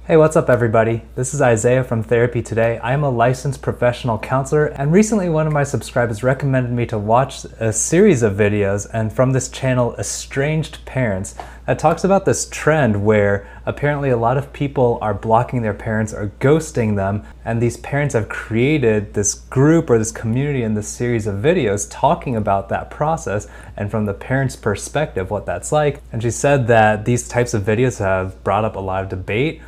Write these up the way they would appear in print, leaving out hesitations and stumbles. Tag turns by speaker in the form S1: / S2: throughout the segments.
S1: Hey, what's up everybody? This is Isaiah from Therapy Today. I am a licensed professional counselor, and recently one of my subscribers recommended me to watch a series of videos and from this channel, Estranged Parents, that talks about this trend where apparently a lot of people are blocking their parents or ghosting them, and these parents have created this group or this community in this series of videos talking about that process and from the parents' perspective what that's like. And she said that these types of videos have brought up a lot of debate.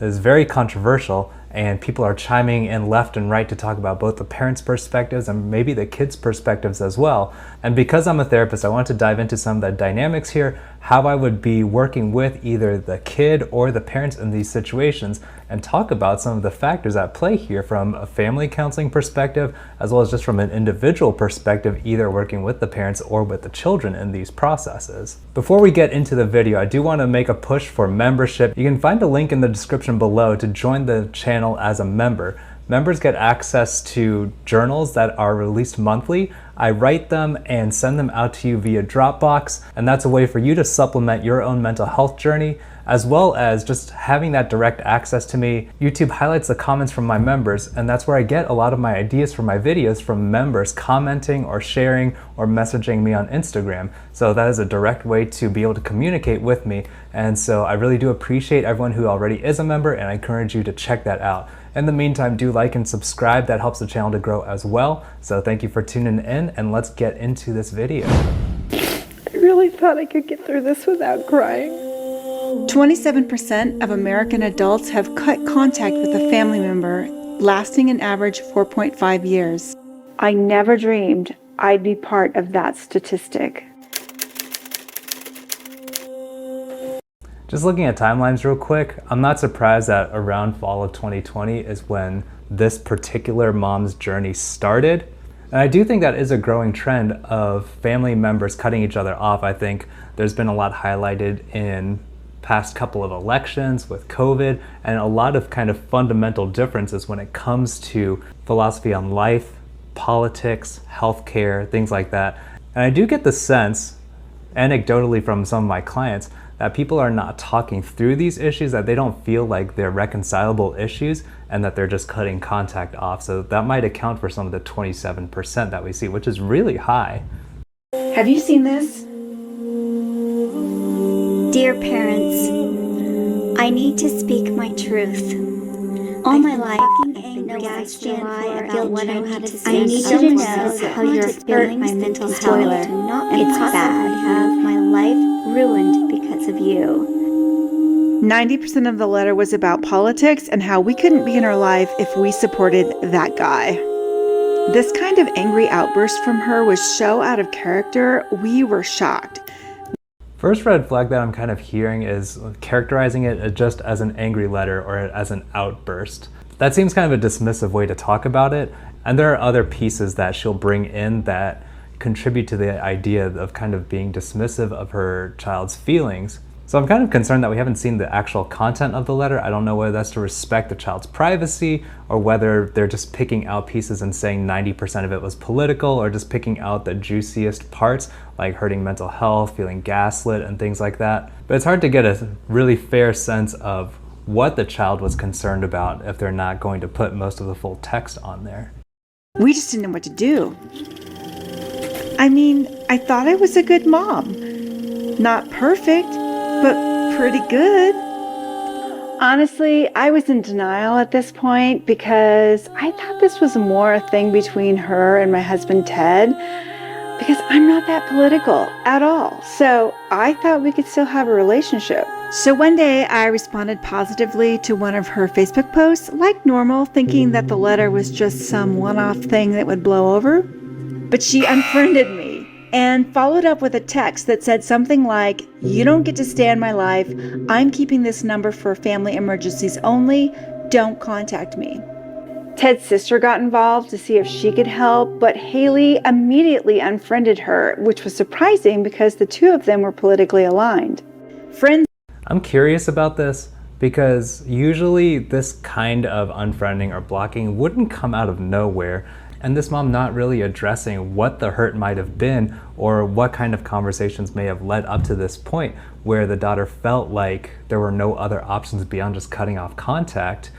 S1: Is very controversial, and people are chiming in left and right to talk about both the parents' perspectives and maybe the kids' perspectives as well. And because I'm a therapist, I want to dive into some of the dynamics here, how I would be working with either the kid or the parents in these situations, and talk about some of the factors at play here from a family counseling perspective, as well as just from an individual perspective, either working with the parents or with the children in these processes. Before we get into the video, I do want to make a push for membership. You can find a link in the description below to join the channel as a member. Members get access to journals that are released monthly. I write them and send them out to you via Dropbox, and that's a way for you to supplement your own mental health journey, as well as just having that direct access to me. YouTube highlights the comments from my members, and that's where I get a lot of my ideas for my videos from members commenting or sharing or messaging me on Instagram. So that is a direct way to be able to communicate with me. And so I really do appreciate everyone who already is a member, and I encourage you to check that out. In the meantime, do like and subscribe. That helps the channel to grow as well. So thank you for tuning in, and let's get into this video.
S2: I really thought I could get through this without crying.
S3: 27% of American adults have cut contact with a family member, lasting an average 4.5 years.
S2: I never dreamed I'd be part of that statistic.
S1: Just looking at timelines real quick, I'm not surprised that around fall of 2020 is when this particular mom's journey started. And I do think that is a growing trend of family members cutting each other off. I think there's been a lot highlighted in past couple of elections with COVID, and a lot of kind of fundamental differences when it comes to philosophy on life, politics, healthcare, things like that. And I do get the sense, anecdotally from some of my clients, that people are not talking through these issues, that they don't feel like they're reconcilable issues, and that they're just cutting contact off. So that might account for some of the 27% that we see, which is really high.
S3: Have you seen this?
S4: Dear parents, I need to speak my truth. All my life, I've been gaslit about what I need to say. I need you to know how you're feeling my mental health. It's bad. I have my life ruined because of you.
S3: 90% of the letter was about politics and how we couldn't be in her life if we supported that guy. This kind of angry outburst from her was so out of character, we were shocked.
S1: First red flag that I'm kind of hearing is characterizing it just as an angry letter or as an outburst. That seems kind of a dismissive way to talk about it, and there are other pieces that she'll bring in that contribute to the idea of kind of being dismissive of her child's feelings. So I'm kind of concerned that we haven't seen the actual content of the letter. I don't know whether that's to respect the child's privacy or whether they're just picking out pieces and saying 90% of it was political, or just picking out the juiciest parts like hurting mental health, feeling gaslit, and things like that. But it's hard to get a really fair sense of what the child was concerned about if they're not going to put most of the full text on there.
S3: We just didn't know what to do. I mean, I thought I was a good mom. Not perfect, but pretty good.
S2: Honestly, I was in denial at this point because I thought this was more a thing between her and my husband Ted, because I'm not that political at all. So I thought we could still have a relationship.
S3: So one day I responded positively to one of her Facebook posts, like normal, thinking that the letter was just some one-off thing that would blow over. But she unfriended me and followed up with a text that said something like, "You don't get to stay in my life. I'm keeping this number for family emergencies only. Don't contact me."
S2: Ted's sister got involved to see if she could help, but Haley immediately unfriended her, which was surprising because the two of them were politically aligned.
S3: Friends.
S1: I'm curious about this because usually this kind of unfriending or blocking wouldn't come out of nowhere. and this mom not really addressing what the hurt might have been or what kind of conversations may have led up to this point where the daughter felt like there were no other options beyond just cutting off contact.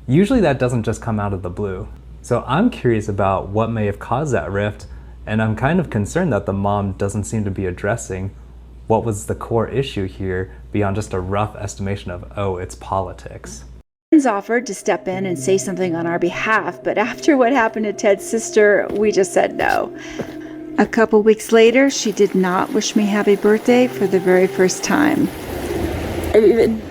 S1: Usually that doesn't just come out of the blue. So I'm curious about what may have caused that rift, and I'm kind of concerned that the mom doesn't seem to be addressing what was the core issue here beyond just a rough estimation of, oh, it's politics.
S3: Friends offered to step in and say something on our behalf, but after what happened to Ted's sister, we just said no. A couple weeks later, she did not wish me happy birthday for the very first time.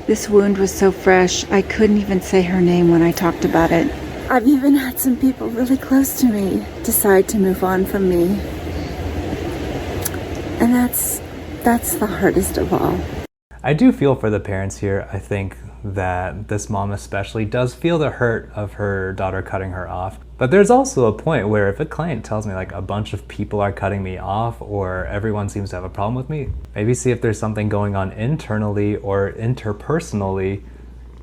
S3: This wound was so fresh, I couldn't even say her name when I talked about it.
S5: I've even had some people really close to me decide to move on from me. And that's the hardest of all.
S1: I do feel for the parents here. I think that this mom especially does feel the hurt of her daughter cutting her off. But there's also a point where if a client tells me like a bunch of people are cutting me off or everyone seems to have a problem with me, maybe see if there's something going on internally or interpersonally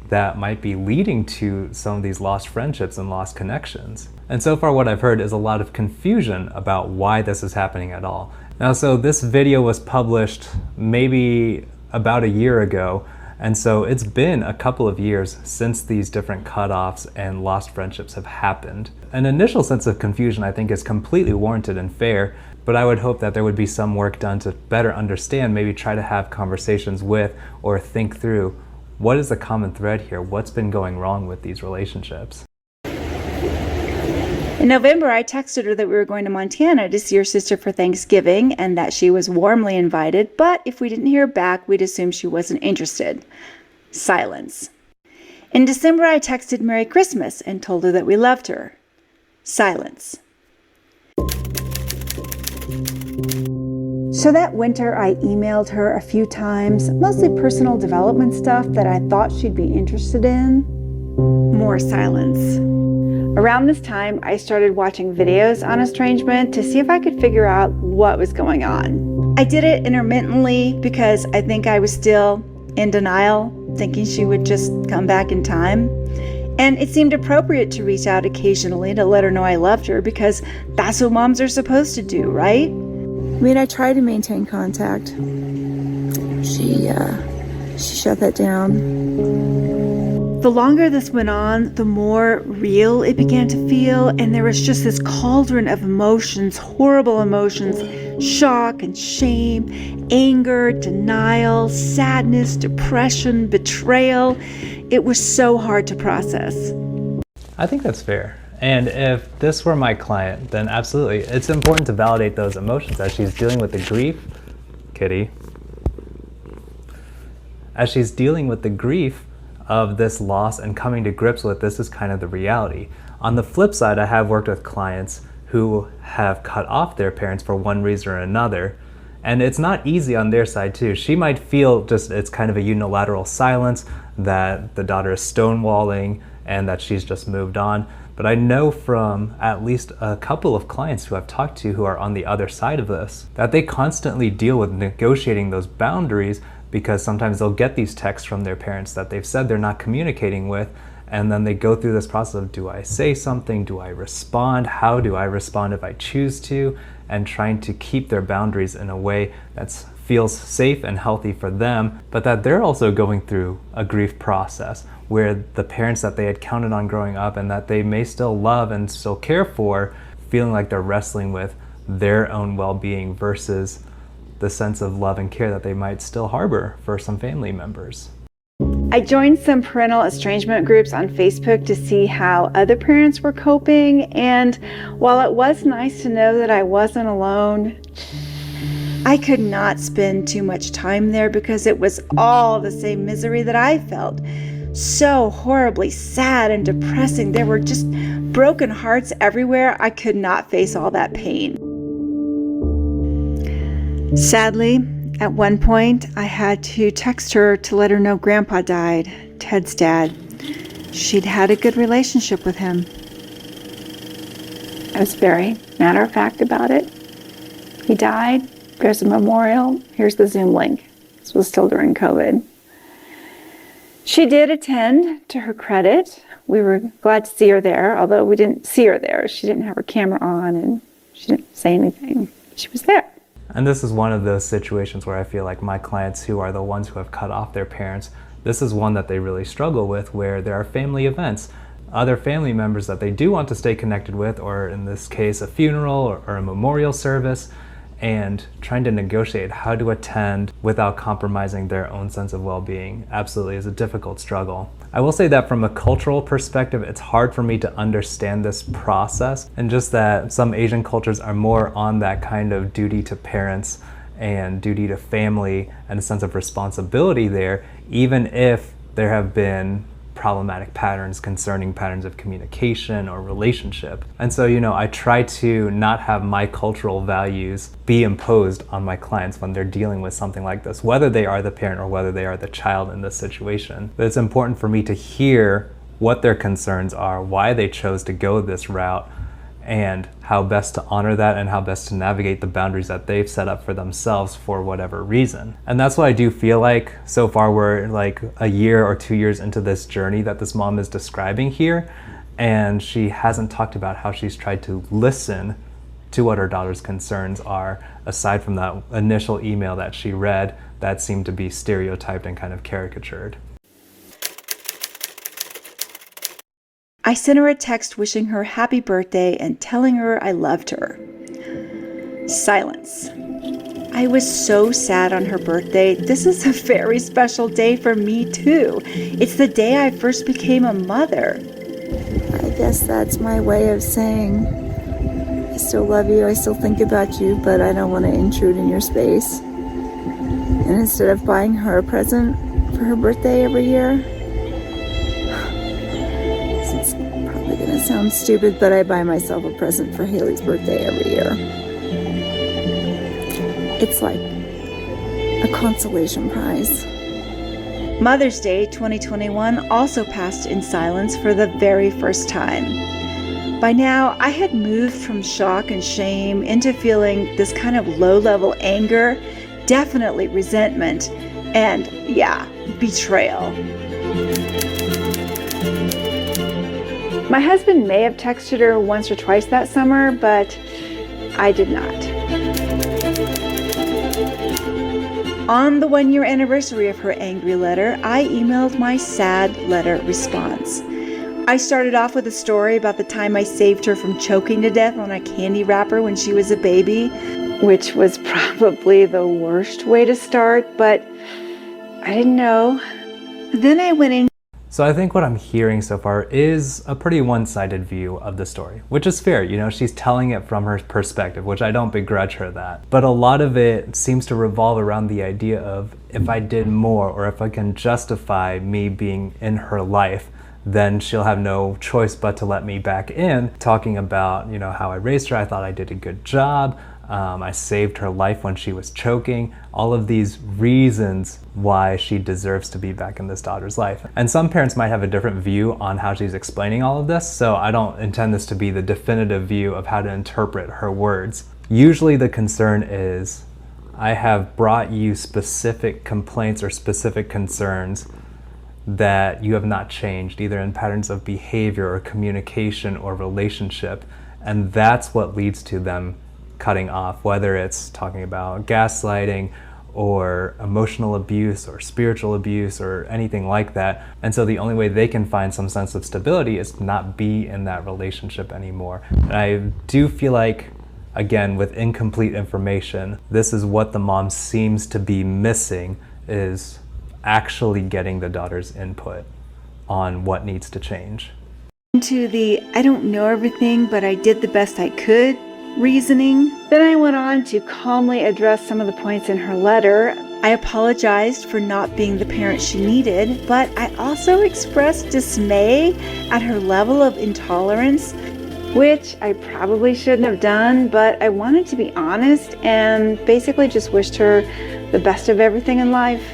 S1: that might be leading to some of these lost friendships and lost connections. And so far what I've heard is a lot of confusion about why this is happening at all. Now, so this video was published maybe about a year ago, and so it's been a couple of years since these different cutoffs and lost friendships have happened. An initial sense of confusion I think is completely warranted and fair, but I would hope that there would be some work done to better understand, maybe try to have conversations with or think through what is the common thread here, what's been going wrong with these relationships.
S3: In November, I texted her that we were going to Montana to see her sister for Thanksgiving and that she was warmly invited, but if we didn't hear back, we'd assume she wasn't interested. Silence. In December, I texted Merry Christmas and told her that we loved her. Silence. So that winter, I emailed her a few times, mostly personal development stuff that I thought she'd be interested in. More silence. Around this time, I started watching videos on estrangement to see if I could figure out what was going on. I did it intermittently because I think I was still in denial, thinking she would just come back in time. And it seemed appropriate to reach out occasionally to let her know I loved her because that's what moms are supposed to do, right?
S5: I mean, I tried to maintain contact. She shut that down.
S3: The longer this went on, the more real it began to feel, and there was just this cauldron of emotions, horrible emotions, shock and shame, anger, denial, sadness, depression, betrayal. It was so hard to process.
S1: I think that's fair. And if this were my client, then absolutely, it's important to validate those emotions as she's dealing with the grief, Kitty, as she's dealing with the grief of this loss and coming to grips with this is kind of the reality. On the flip side, I have worked with clients who have cut off their parents for one reason or another, and it's not easy on their side too. She might feel just it's kind of a unilateral silence, that the daughter is stonewalling and that she's just moved on. But I know from at least a couple of clients who I've talked to who are on the other side of this, that they constantly deal with negotiating those boundaries because sometimes they'll get these texts from their parents that they've said they're not communicating with, and then they go through this process of, do I say something? Do I respond? How do I respond if I choose to? And trying to keep their boundaries in a way that feels safe and healthy for them, but that they're also going through a grief process where the parents that they had counted on growing up and that they may still love and still care for, feeling like they're wrestling with their own well-being versus the sense of love and care that they might still harbor for some family members.
S2: I joined some parental estrangement groups on Facebook to see how other parents were coping, and while it was nice to know that I wasn't alone,
S3: I could not spend too much time there because it was all the same misery that I felt. So horribly sad and depressing. There were just broken hearts everywhere. I could not face all that pain. Sadly, at one point, I had to text her to let her know Grandpa died, Ted's dad. She'd had a good relationship with him.
S2: I was very matter-of-fact about it. He died. There's a memorial. Here's the Zoom link. This was still during COVID. She did attend, to her credit. We were glad to see her there, although we didn't see her there. She didn't have her camera on and she didn't say anything. She was there.
S1: And this is one of those situations where I feel like my clients who are the ones who have cut off their parents, this is one that they really struggle with, where there are family events, other family members that they do want to stay connected with, or in this case, a funeral or a memorial service, and trying to negotiate how to attend without compromising their own sense of well-being absolutely is a difficult struggle. I will say that from a cultural perspective, it's hard for me to understand this process, and just that some Asian cultures are more on that kind of duty to parents and duty to family and a sense of responsibility there, even if there have been problematic patterns concerning patterns of communication or relationship. And so, I try to not have my cultural values be imposed on my clients when they're dealing with something like this, whether they are the parent or whether they are the child in this situation. But it's important for me to hear what their concerns are, why they chose to go this route, and how best to honor that and how best to navigate the boundaries that they've set up for themselves for whatever reason. And that's what I do feel like so far we're like a year or 2 years into this journey that this mom is describing here, and she hasn't talked about how she's tried to listen to what her daughter's concerns are, aside from that initial email that she read that seemed to be stereotyped and kind of caricatured.
S3: I sent her a text wishing her happy birthday and telling her I loved her. Silence. I was so sad on her birthday. This is a very special day for me too. It's the day I first became a mother.
S5: I guess that's my way of saying I still love you, I still think about you, but I don't want to intrude in your space. And instead of buying her a present for her birthday every year, it's probably going to sound stupid, but I buy myself a present for Haley's birthday every year. It's like a consolation prize.
S3: Mother's Day 2021 also passed in silence for the very first time. By now, I had moved from shock and shame into feeling this kind of low-level anger, definitely resentment, and betrayal.
S2: My husband may have texted her once or twice that summer, but I did not.
S3: On the 1-year anniversary of her angry letter, I emailed my sad letter response. I started off with a story about the time I saved her from choking to death on a candy wrapper when she was a baby,
S2: Which was probably the worst way to start, but I didn't know.
S3: Then I went in.
S1: So I think what I'm hearing so far is a pretty one-sided view of the story, which is fair. She's telling it from her perspective, which I don't begrudge her that. But a lot of it seems to revolve around the idea of if I did more, or if I can justify me being in her life, then she'll have no choice but to let me back in, talking about, how I raised her. I thought I did a good job. I saved her life when she was choking. All of these reasons why she deserves to be back in this daughter's life. And some parents might have a different view on how she's explaining all of this, so I don't intend this to be the definitive view of how to interpret her words. Usually the concern is, I have brought you specific complaints or specific concerns that you have not changed, either in patterns of behavior or communication or relationship, and that's what leads to them cutting off, whether it's talking about gaslighting or emotional abuse or spiritual abuse or anything like that. And so the only way they can find some sense of stability is to not be in that relationship anymore. And I do feel like, again, with incomplete information, this is what the mom seems to be missing, is actually getting the daughter's input on what needs to change.
S3: Into the I don't know everything, but I did the best I could reasoning.
S2: Then I went on to calmly address some of the points in her letter.
S3: I apologized for not being the parent she needed, but I also expressed dismay at her level of intolerance,
S2: Which I probably shouldn't have done, but I wanted to be honest and basically just wished her the best of everything in life.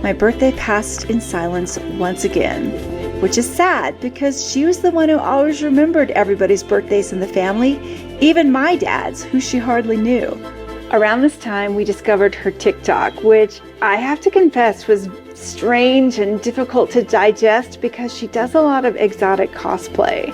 S3: My birthday passed in silence once again, which is sad because she was the one who always remembered everybody's birthdays in the family, even my dad's, who she hardly knew.
S2: Around this time, we discovered her TikTok, which I have to confess was strange and difficult to digest because she does a lot of exotic cosplay.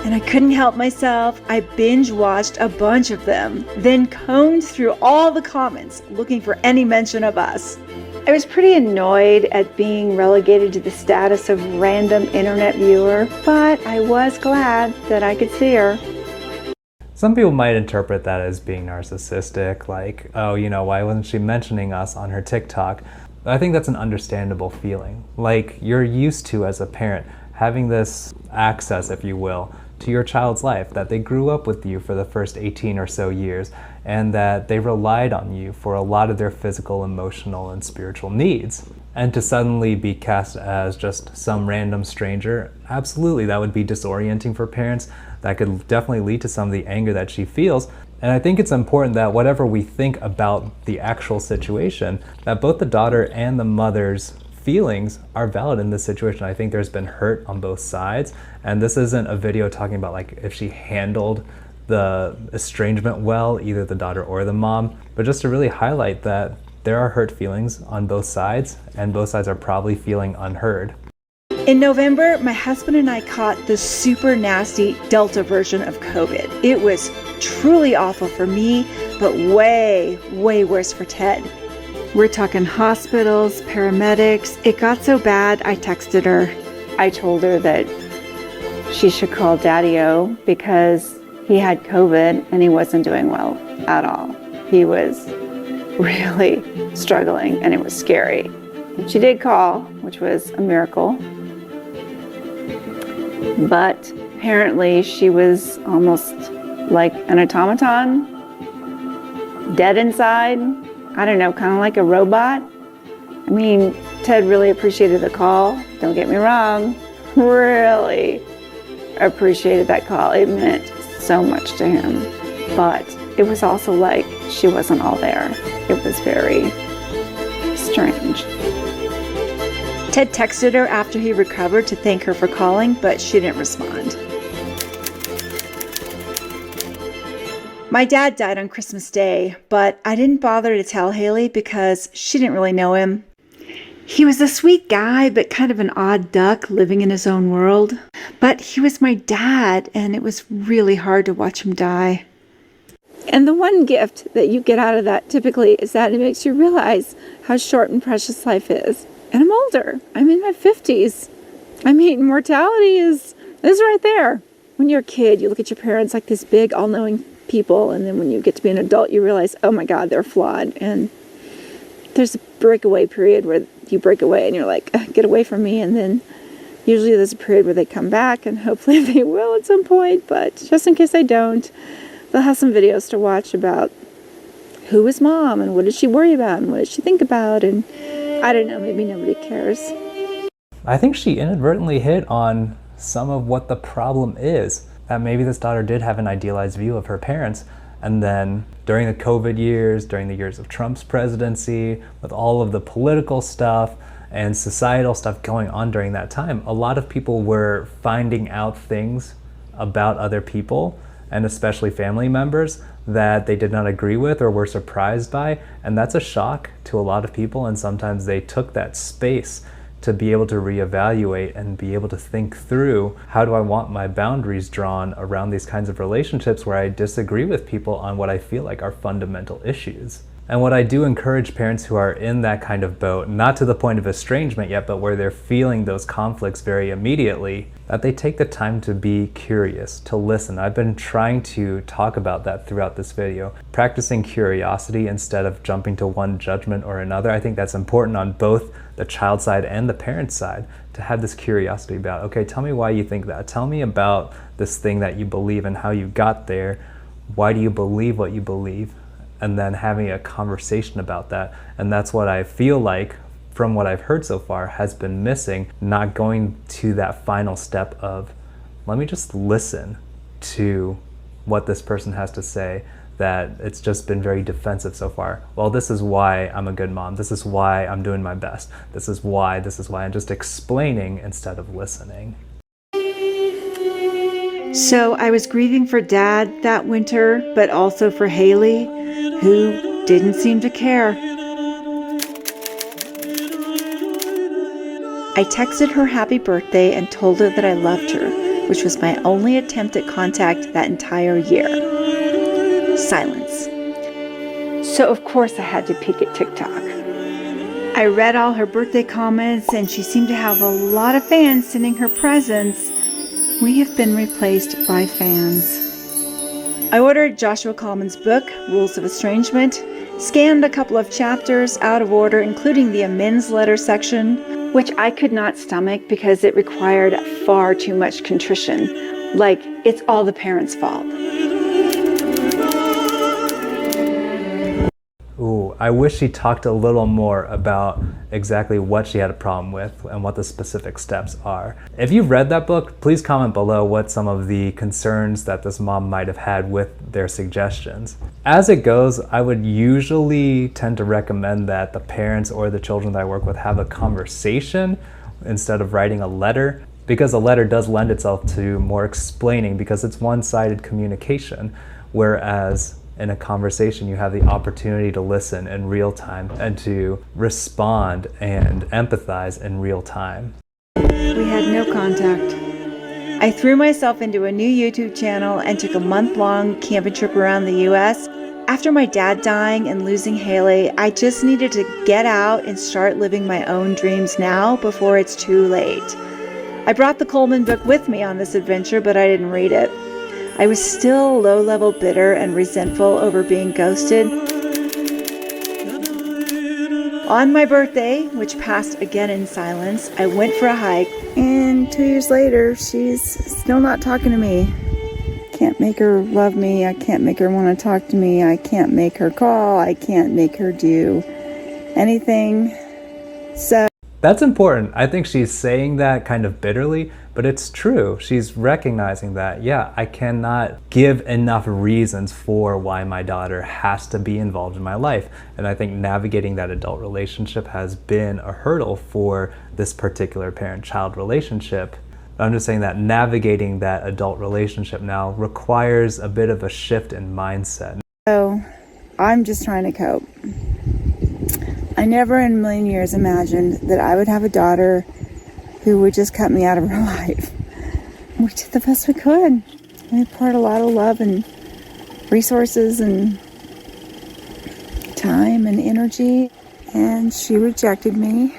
S3: And I couldn't help myself. I binge watched a bunch of them, then combed through all the comments looking for any mention of us.
S2: I was pretty annoyed at being relegated to the status of random internet viewer, but I was glad that I could see her.
S1: Some people might interpret that as being narcissistic, like, oh, you know, why wasn't she mentioning us on her TikTok? But I think that's an understandable feeling. Like, you're used to, as a parent, having this access, if you will, to your child's life, that they grew up with you for the first 18 or so years, and that they relied on you for a lot of their physical, emotional, and spiritual needs. And to suddenly be cast as just some random stranger, absolutely, that would be disorienting for parents. That could definitely lead to some of the anger that she feels. And I think it's important that whatever we think about the actual situation, that both the daughter and the mother's feelings are valid in this situation. I think there's been hurt on both sides, and this isn't a video talking about like if she handled the estrangement well, either the daughter or the mom, but just to really highlight that there are hurt feelings on both sides, and both sides are probably feeling unheard.
S3: In November, my husband and I caught the super nasty Delta version of COVID. It was truly awful for me, but way, way worse for Ted.
S2: We're talking hospitals, paramedics. It got so bad, I texted her. I told her that she should call Daddy-O because he had COVID and he wasn't doing well at all. He was really struggling and it was scary. And she did call, which was a miracle. But apparently she was almost like an automaton, dead inside. I don't know, kind of like a robot. I mean, Ted really appreciated the call. Don't get me wrong, really appreciated that call. It meant so much to him. But it was also like she wasn't all there. It was very strange.
S3: Ted texted her after he recovered to thank her for calling, but she didn't respond. My dad died on Christmas Day, but I didn't bother to tell Haley because she didn't really know him. He was a sweet guy, but kind of an odd duck living in his own world. But he was my dad, and it was really hard to watch him die.
S2: And the one gift that you get out of that typically is that it makes you realize how short and precious life is. And I'm older. I'm in my 50s. I mean, mortality is right there. When you're a kid, you look at your parents like this big, all-knowing people, and then when you get to be an adult, you realize, oh my God, they're flawed. And there's a breakaway period where you break away and you're like, get away from me. And then usually there's a period where they come back, and hopefully they will at some point. But just in case they don't, they'll have some videos to watch about who was mom and what did she worry about and what did she think about. And I don't know, maybe nobody cares.
S1: I think she inadvertently hit on some of what the problem is. That maybe this daughter did have an idealized view of her parents, and then during the COVID years, during the years of Trump's presidency, with all of the political stuff and societal stuff going on during that time, a lot of people were finding out things about other people, and especially family members, that they did not agree with or were surprised by, and that's a shock to a lot of people, and sometimes they took that space to be able to reevaluate and be able to think through, how do I want my boundaries drawn around these kinds of relationships where I disagree with people on what I feel like are fundamental issues. And what I do encourage parents who are in that kind of boat, not to the point of estrangement yet, but where they're feeling those conflicts very immediately, that they take the time to be curious, to listen. I've been trying to talk about that throughout this video. Practicing curiosity instead of jumping to one judgment or another. I think that's important on both the child side and the parent side, to have this curiosity about, okay, tell me why you think that. Tell me about this thing that you believe and how you got there. Why do you believe what you believe? And then having a conversation about that. And that's what I feel like, from what I've heard so far, has been missing, not going to that final step of, let me just listen to what this person has to say, that it's just been very defensive so far. Well, this is why I'm a good mom. This is why I'm doing my best. This is why, and just explaining instead of listening.
S3: So I was grieving for Dad that winter, but also for Haley, who didn't seem to care. I texted her happy birthday and told her that I loved her, which was my only attempt at contact that entire year. Silence.
S2: So of course I had to peek at TikTok.
S3: I read all her birthday comments, and she seemed to have a lot of fans sending her presents. We have been replaced by fans. I ordered Joshua Coleman's book, Rules of Estrangement, scanned a couple of chapters out of order, including the amends letter section,
S2: which I could not stomach because it required far too much contrition. Like, it's all the parents' fault.
S1: Ooh, I wish she talked a little more about exactly what she had a problem with and what the specific steps are. If you've read that book, please comment below what some of the concerns that this mom might have had with their suggestions. As it goes, I would usually tend to recommend that the parents or the children that I work with have a conversation instead of writing a letter, because a letter does lend itself to more explaining because it's one-sided communication, whereas in a conversation, you have the opportunity to listen in real time and to respond and empathize in real time.
S3: we had no contact. I threw myself into a new YouTube channel and took a month-long camping trip around the US. After my dad dying and losing Haley, I just needed to get out and start living my own dreams now before it's too late. I brought the Coleman book with me on this adventure, but I didn't read it. I was still low-level bitter and resentful over being ghosted. On my birthday, which passed again in silence, I went for a hike.
S5: And 2 years later, she's still not talking to me. Can't make her love me. I can't make her want to talk to me. I can't make her call. I can't make her do anything. So
S1: That's important. I think she's saying that kind of bitterly, but it's true. She's recognizing that, yeah, I cannot give enough reasons for why my daughter has to be involved in my life. And I think navigating that adult relationship has been a hurdle for this particular parent-child relationship. I'm just saying that navigating that adult relationship now requires a bit of a shift in mindset.
S5: So I'm just trying to cope. I never in a million years imagined that I would have a daughter who would just cut me out of her life. We did the best we could. We poured a lot of love and resources and time and energy, and she rejected me.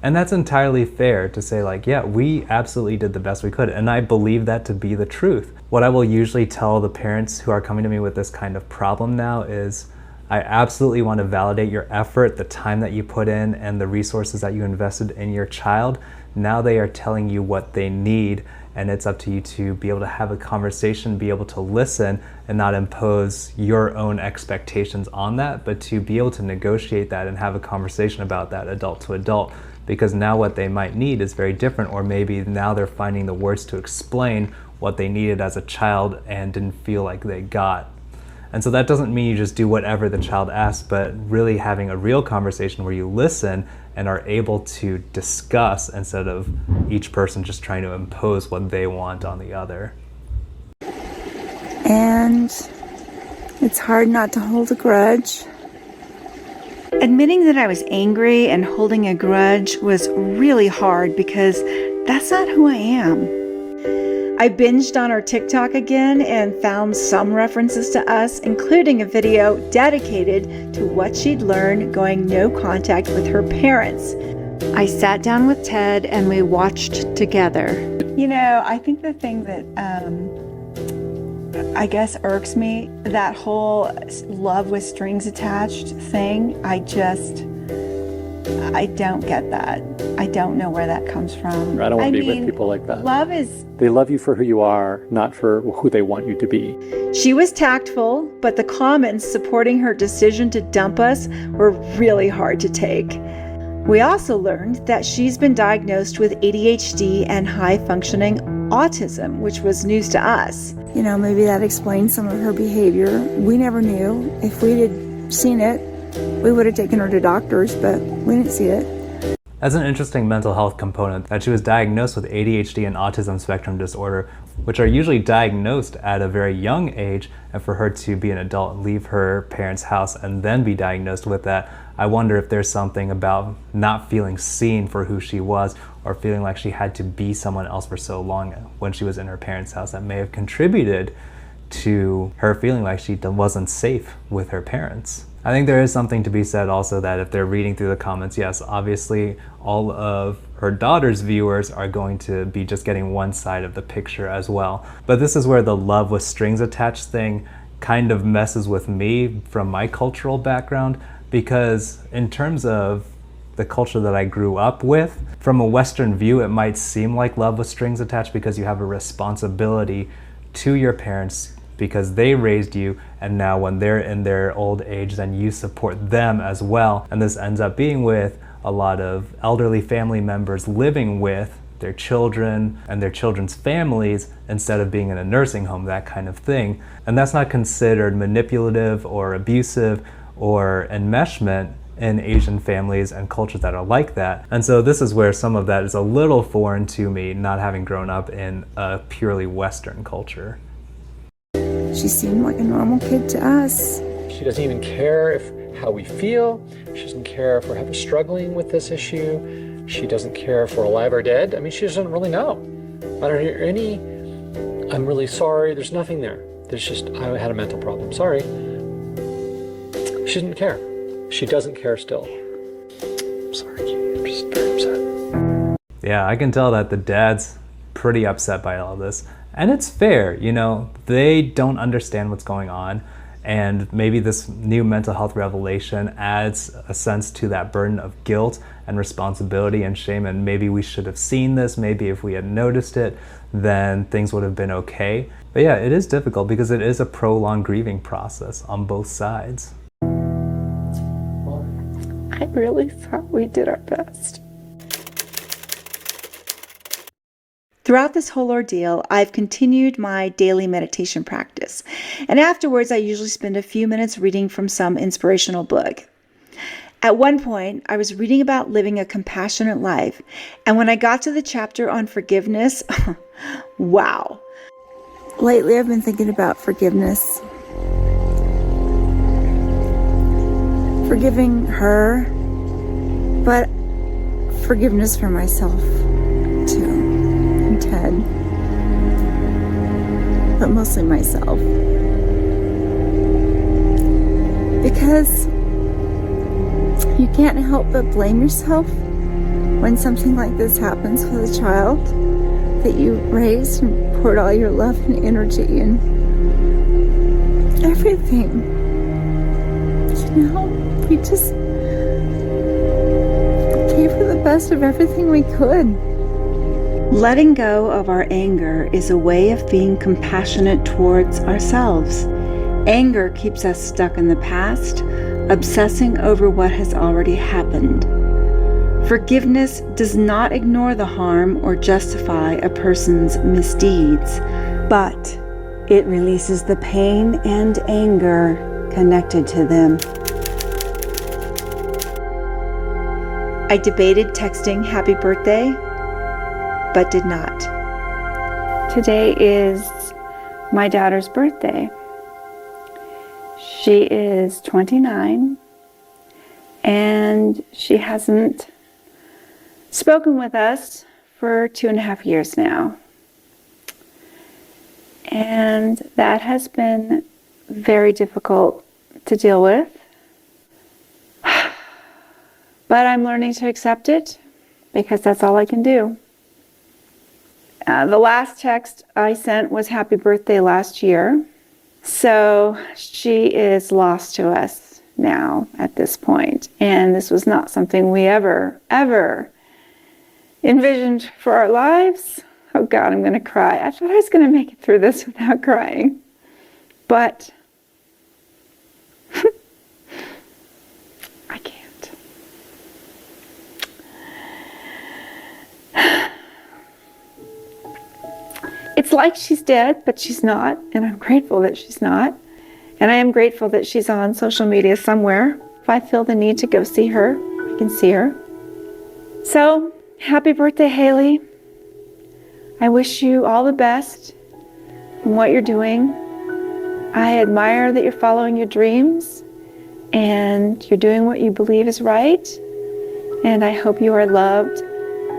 S1: And that's entirely fair to say, like, yeah, we absolutely did the best we could. And I believe that to be the truth. What I will usually tell the parents who are coming to me with this kind of problem now is, I absolutely want to validate your effort, the time that you put in, and the resources that you invested in your child. Now they are telling you what they need, and it's up to you to be able to have a conversation, be able to listen, and not impose your own expectations on that, but to be able to negotiate that and have a conversation about that adult to adult. Because now what they might need is very different, or maybe now they're finding the words to explain what they needed as a child and didn't feel like they got. And so that doesn't mean you just do whatever the child asks, but really having a real conversation where you listen and are able to discuss instead of each person just trying to impose what they want on the other.
S5: And it's hard not to hold a grudge.
S3: Admitting that I was angry and holding a grudge was really hard because that's not who I am. I binged on her TikTok again and found some references to us, including a video dedicated to what she'd learned going no contact with her parents. I sat down with Ted and we watched together.
S2: You know, I think the thing that I guess irks me, that whole love with strings attached thing, I don't get that. I don't know where that comes from.
S6: I don't want to be with people like that.
S2: Love is...
S6: They love you for who you are, not for who they want you to be.
S3: She was tactful, but the comments supporting her decision to dump us were really hard to take. We also learned that she's been diagnosed with ADHD and high-functioning autism, which was news to us.
S5: You know, maybe that explains some of her behavior. We never knew. If we had seen it, we would have taken her to doctors, but we didn't see it.
S1: as an interesting mental health component that she was diagnosed with ADHD and autism spectrum disorder, which are usually diagnosed at a very young age, and for her to be an adult and leave her parents' house and then be diagnosed with that, I wonder if there's something about not feeling seen for who she was, or feeling like she had to be someone else for so long when she was in her parents' house, that may have contributed to her feeling like she wasn't safe with her parents. I think there is something to be said also that if they're reading through the comments, yes, obviously all of her daughter's viewers are going to be just getting one side of the picture as well. But this is where the love with strings attached thing kind of messes with me from my cultural background, because in terms of the culture that I grew up with, from a Western view, it might seem like love with strings attached because you have a responsibility to your parents because they raised you, and now when they're in their old age, then you support them as well. And this ends up being with a lot of elderly family members living with their children and their children's families instead of being in a nursing home, that kind of thing. And that's not considered manipulative or abusive or enmeshment in Asian families and cultures that are like that. And so this is where some of that is a little foreign to me, not having grown up in a purely Western culture.
S5: She seemed like a normal kid to us.
S6: She doesn't even care how we feel. She doesn't care if we're struggling with this issue. She doesn't care if we're alive or dead. I mean, she doesn't really know. I don't hear any, I'm really sorry, there's nothing there. There's just, I had a mental problem, sorry. She doesn't care. She doesn't care still. I'm sorry, I'm just very upset.
S1: Yeah, I can tell that the dad's pretty upset by all this. And it's fair, you know, they don't understand what's going on. And maybe this new mental health revelation adds a sense to that burden of guilt and responsibility and shame. And maybe we should have seen this. Maybe if we had noticed it, then things would have been okay. But yeah, it is difficult because it is a prolonged grieving process on both sides.
S2: I really thought we did our best.
S3: Throughout this whole ordeal, I've continued my daily meditation practice, and afterwards I usually spend a few minutes reading from some inspirational book. At one point, I was reading about living a compassionate life, and when I got to the chapter on forgiveness, wow.
S5: Lately, I've been thinking about forgiveness. Forgiving her, but forgiveness for myself, too. Ted, but mostly myself, because you can't help but blame yourself when something like this happens with a child that you raised and poured all your love and energy and everything. You know, we just gave her the best of everything we could.
S3: Letting go of our anger is a way of being compassionate towards ourselves. Anger keeps us stuck in the past, obsessing over what has already happened. Forgiveness does not ignore the harm or justify a person's misdeeds, but it releases the pain and anger connected to them. I debated texting happy birthday, but did not.
S2: Today is my daughter's birthday. She is 29, and she hasn't spoken with us for 2.5 years now. And that has been very difficult to deal with. But I'm learning to accept it because that's all I can do. The last text I sent was happy birthday last year. So she is lost to us now at this point. And this was not something we ever envisioned for our lives. Oh God, I'm going to cry. I thought I was going to make it through this without crying. But I can't. It's like she's dead, but she's not, and I'm grateful that she's not. And I am grateful that she's on social media somewhere. If I feel the need to go see her, I can see her. So, happy birthday, Haley. I wish you all the best in what you're doing. I admire that you're following your dreams and you're doing what you believe is right. And I hope you are loved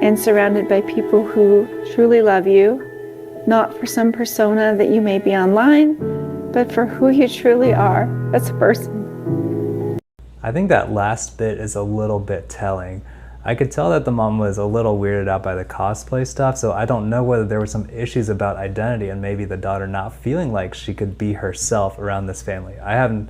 S2: and surrounded by people who truly love you, not for some persona that you may be online, but for who you truly are as a person.
S1: I think that last bit is a little bit telling. I could tell that the mom was a little weirded out by the cosplay stuff, so I don't know whether there were some issues about identity and maybe the daughter not feeling like she could be herself around this family. I have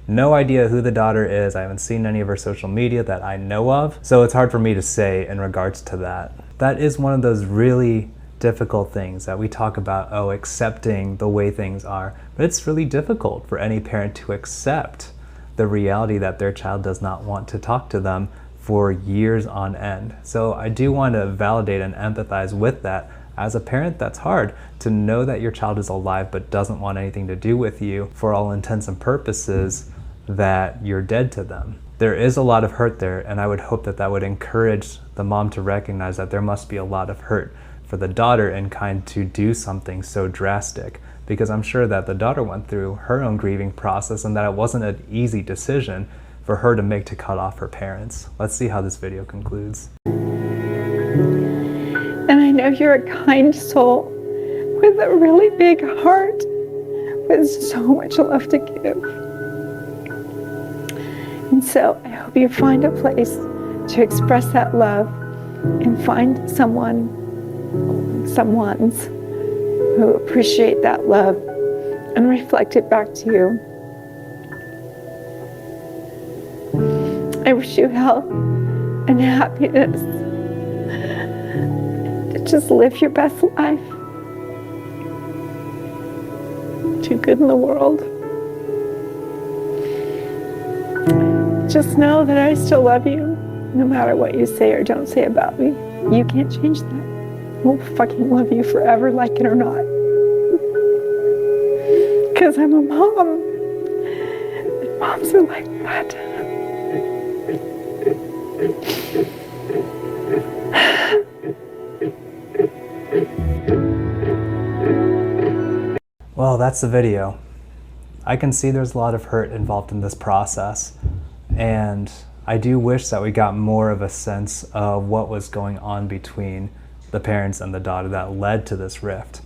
S1: no idea who the daughter is. I haven't seen any of her social media that I know of, so it's hard for me to say in regards to that. That is one of those really difficult things that we talk about, accepting the way things are, but it's really difficult for any parent to accept the reality that their child does not want to talk to them for years on end. So I do want to validate and empathize with that. As a parent, that's hard to know that your child is alive but doesn't want anything to do with you, for all intents and purposes, that you're dead to them. There is a lot of hurt there, and I would hope that that would encourage the mom to recognize that there must be a lot of hurt for the daughter and kind to do something so drastic, because I'm sure that the daughter went through her own grieving process and that it wasn't an easy decision for her to make to cut off her parents. Let's see how this video concludes.
S2: And I know you're a kind soul with a really big heart, with so much love to give. And so I hope you find a place to express that love and find someones who appreciate that love and reflect it back to you. I wish you health and happiness to just live your best life. Do good in the world. Just know that I still love you, no matter what you say or don't say about me. You can't change that. I will fucking love you forever, like it or not. Because I'm a mom. And moms are like that.
S1: Well, that's the video. I can see there's a lot of hurt involved in this process, and I do wish that we got more of a sense of what was going on between the parents and the daughter that led to this rift.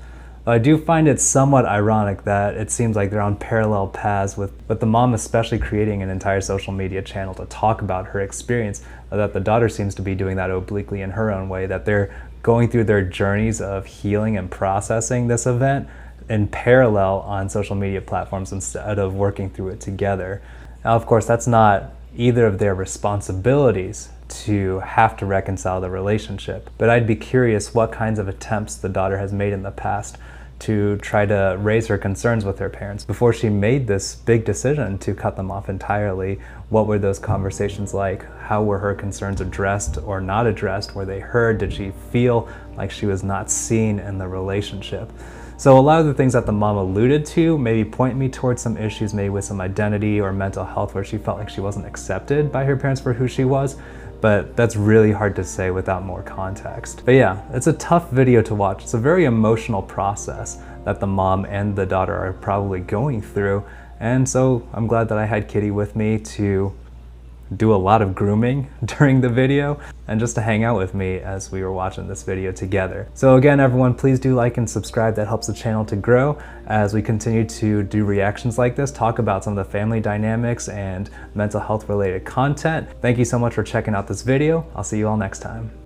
S1: I do find it somewhat ironic that it seems like they're on parallel paths, with the mom especially creating an entire social media channel to talk about her experience, that the daughter seems to be doing that obliquely in her own way, that they're going through their journeys of healing and processing this event in parallel on social media platforms instead of working through it together. Now, of course, that's not either of their responsibilities to have to reconcile the relationship, but I'd be curious what kinds of attempts the daughter has made in the past to try to raise her concerns with her parents before she made this big decision to cut them off entirely. What were those conversations like? How were her concerns addressed or not addressed? Were they heard? Did she feel like she was not seen in the relationship? So a lot of the things that the mom alluded to maybe point me towards some issues, maybe with some identity or mental health, where she felt like she wasn't accepted by her parents for who she was. But that's really hard to say without more context. But yeah, it's a tough video to watch. It's a very emotional process that the mom and the daughter are probably going through. And so I'm glad that I had Kitty with me to do a lot of grooming during the video and just to hang out with me as we were watching this video together. So again, everyone, please do like and subscribe. That helps the channel to grow as we continue to do reactions like this, talk about some of the family dynamics and mental health related content. Thank you so much for checking out this video. I'll see you all next time.